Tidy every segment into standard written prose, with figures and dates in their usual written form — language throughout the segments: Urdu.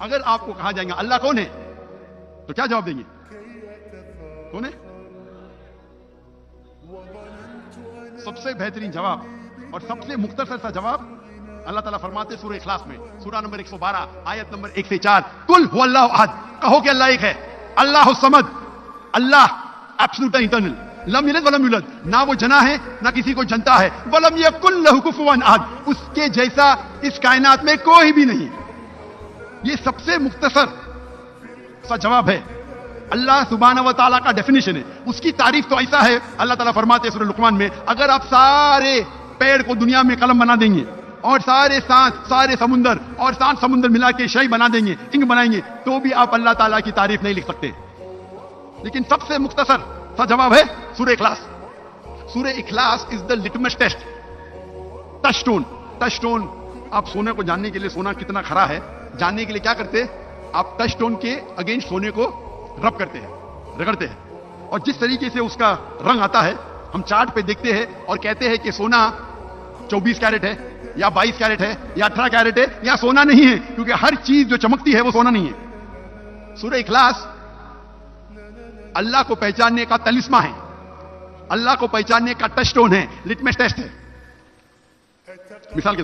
اگر آپ کو کہا جائے گا اللہ کون ہے تو کیا جواب دیں گے؟ کون ہے؟ سب سے بہترین جواب اور سب سے مختصر سا جواب اللہ تعالیٰ فرماتے سورہ اخلاص میں، سورہ نمبر 112 آیت نمبر 1 سے 4، قل هو اللہ احد، کہو کہ اللہ ایک ہے، اللہ الصمد، اللہ ایبسولوٹ ایٹرنل، لم یلد ولم یولد، نہ وہ جنا ہے نہ کسی کو جنتا ہے، ولم یکن لہ کفوا احد، اس کے جیسا اس کائنات میں کوئی بھی نہیں۔ یہ سب سے مختصر سا جواب ہے، اللہ سبحانہ و تعالیٰ کا ڈیفینیشن ہے۔ اس کی تعریف تو ایسا ہے، اللہ تعالیٰ فرماتے ہیں سورہ لقمان میں، اگر آپ سارے پیڑ کو دنیا میں قلم بنا دیں گے اور سارے سانس، سارے سمندر اور سانس سمندر ملا کے شے بنا دیں گے، انک بنائیں گے، تو بھی آپ اللہ تعالیٰ کی تعریف نہیں لکھ سکتے۔ لیکن سب سے مختصر سا جواب ہے سورہ اخلاص۔ سورہ Ikhlas is the litmus test, touchstone. Touchstone, آپ سونے کو جاننے کے لیے سونا کتنا کھرا ہے جاننے کے لیے کیا کرتے ہیں؟ آپ ٹچ سٹون کے اگینسٹ سونے کو رب کرتے ہیں، رگڑتے ہیں، اور جس طریقے سے اس کا رنگ آتا ہے ہم چارٹ پہ دیکھتے ہیں اور کہتے ہیں کہ سونا 24 کیرٹ ہے یا 22 کیرٹ ہے یا 18 کیرٹ ہے، یا سونا نہیں ہے، کیونکہ ہر چیز جو چمکتی ہے وہ سونا نہیں ہے۔ سورہ اخلاص اللہ کو پہچاننے کا تلسمہ ہے، اللہ کو پہچاننے کا ٹچ سٹون ہے، لٹمس ٹیسٹ ہے۔ مثال کے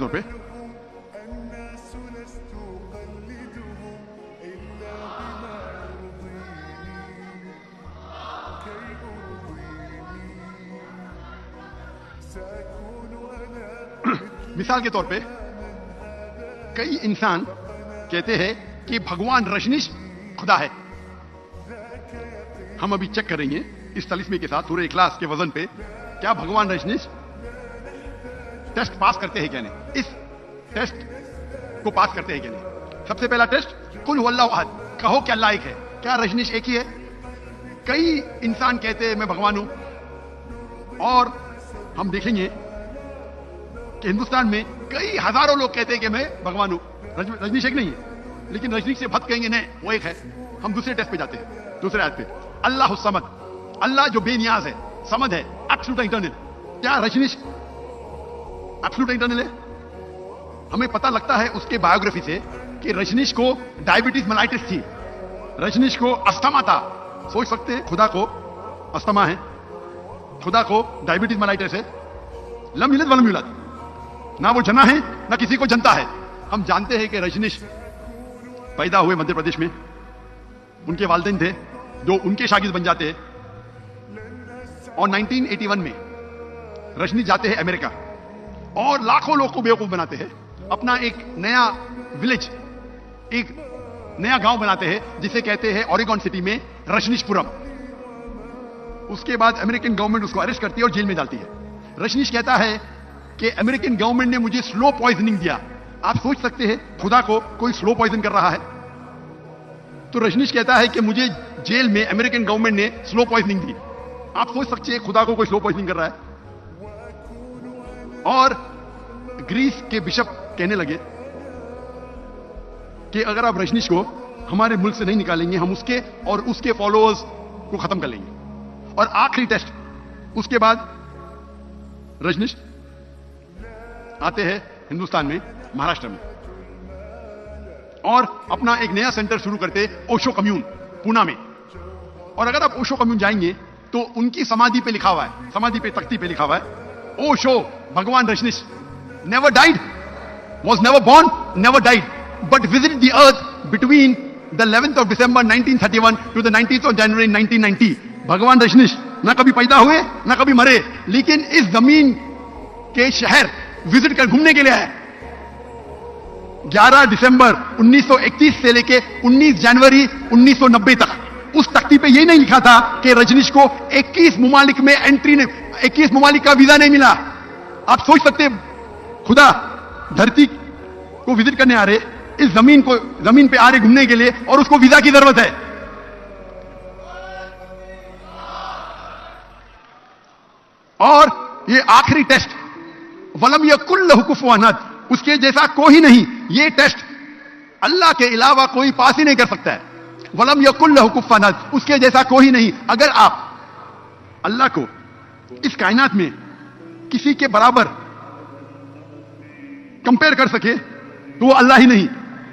طور پہ کئی انسان کہتے ہیں کہ بھگوان رجنیش خدا ہے۔ ہم ابھی چیک کریں گے اس تلسمے کے ساتھ سورہ اخلاص کے وزن پہ، کیا بھگوان رجنیش ٹیسٹ پاس کرتے ہیں کیا نہیں، اس ٹیسٹ کو پاس کرتے ہیں کیا نہیں۔ سب سے پہلا ٹیسٹ، قل هو اللہ احد، کہو کہ اللہ ایک ہے، کیا رجنیش ایک ہی ہے؟ کئی انسان کہتے ہیں میں بھگوان ہوں، اور ہم دیکھیں گے کہ ہندوستان میں کئی ہزاروں لوگ کہتے ہیں کہ میں بھگوان ہوں، رجنیش ایک نہیں ہے، لیکن رجنیش سے بھٹ کہیں گے نہیں وہ ایک ہے۔ ہم دوسرے ٹیسٹ پہ جاتے ہیں، دوسرے آیت پہ، اللہ الصمد، اللہ جو بے نیاز ہے، صمد ہے، ایبسولوٹ ایٹرنل، کیا رجنیش ایبسولوٹ ایٹرنل ہے؟ ہمیں پتہ لگتا ہے اس کے بایوگرافی سے کہ رجنیش کو ڈائبٹیز ملائٹس تھی، رجنیش کو استھما تھا۔ سوچ سکتے ہیں خدا کو استھما ہے، خدا کو ڈائبٹیز ملائٹس ہے، لم یلد ولم یولد، نہ وہ جنا ہے نہ کسی کو جنتا ہے۔ ہم جانتے ہیں کہ رجنیش پیدا ہوئے مدھیہ پردیش میں، ان کے والدین تھے جو ان کے شاگرد بن جاتے ہیں، اور 1981 میں رجنیش جاتے ہیں امریکہ اور لاکھوں لوگ کو بیوقوف بناتے ہیں، اپنا ایک نیا ولیج، ایک نیا گاؤں بناتے ہیں جسے کہتے ہیں اوریگون سٹی میں رجنیش پورم۔ اس کے بعد امریکن گورنمنٹ اس کو اریسٹ کرتی ہے اور جیل میں ڈالتی ہے۔ رجنیش کہتا ہے کہ امریکن گورنمنٹ نے مجھے سلو پوائزننگ دیا۔ آپ سوچ سکتے ہیں خدا کو کوئی سلو پوائزن کر رہا ہے؟ تو رجنیش کہتا ہے کہ مجھے جیل میں امریکن گورنمنٹ نے سلو پوائزننگ دی۔ آپ سوچ سکتے ہیں خدا کو کوئی سلو پوائزننگ کر رہا ہے؟ اور گریس کے بشپ کہنے لگے کہ اگر آپ رجنیش کو ہمارے ملک سے نہیں نکالیں گے، ہم اس کے اور اس کے فالوورز کو ختم کر لیں گے۔ اور آخری ٹیسٹ، اس کے بعد رجنیش آتے ہیں ہندوستان میں، مہاراشٹر میں، اور اپنا ایک نیا سینٹر شروع کرتے اوشو کمیون پونا میں۔ اور اگر آپ اوشو کمیون جائیں گے تو ان کی سمادھی پہ لکھا ہوا ہے، سمادھی پہ تختی پہ لکھا ہوا ہے، اوشو بھگوان Rajneesh never died, was never born, never died, but visited the earth between the 11th of December 1931 to the 19th of January 1990. بھگوان رجنیش نہ کبھی پیدا ہوئے نہ کبھی مرے، لیکن اس زمین کے شہر وزٹ کر گھومنے کے لیے آئے۔ 11 دسمبر 1931 سے لے کے 19 جنوری 1990 تک اس تختی پہ یہ نہیں لکھا تھا کہ رجنیش کو 21 ممالک میں انٹری نے، 21 ممالک کا ویزا نہیں ملا۔ آپ سوچ سکتے ہیں خدا دھرتی کو وزٹ کرنے آ رہے، اس زمین پہ آ رہے گھومنے کے لیے، اور اس کو ویزا کی ضرورت ہے۔ اور یہ آخری ٹیسٹ، ولم یکن لہ کفوا احد، اس کے جیسا کوئی نہیں، یہ ٹیسٹ اللہ کے علاوہ کوئی پاس ہی نہیں کر سکتا ہے۔ ولم یکن لہ کفوا احد، اس کے جیسا کوئی نہیں۔ اگر آپ اللہ کو اس کائنات میں کسی کے برابر کمپیئر کر سکے تو وہ اللہ ہی نہیں۔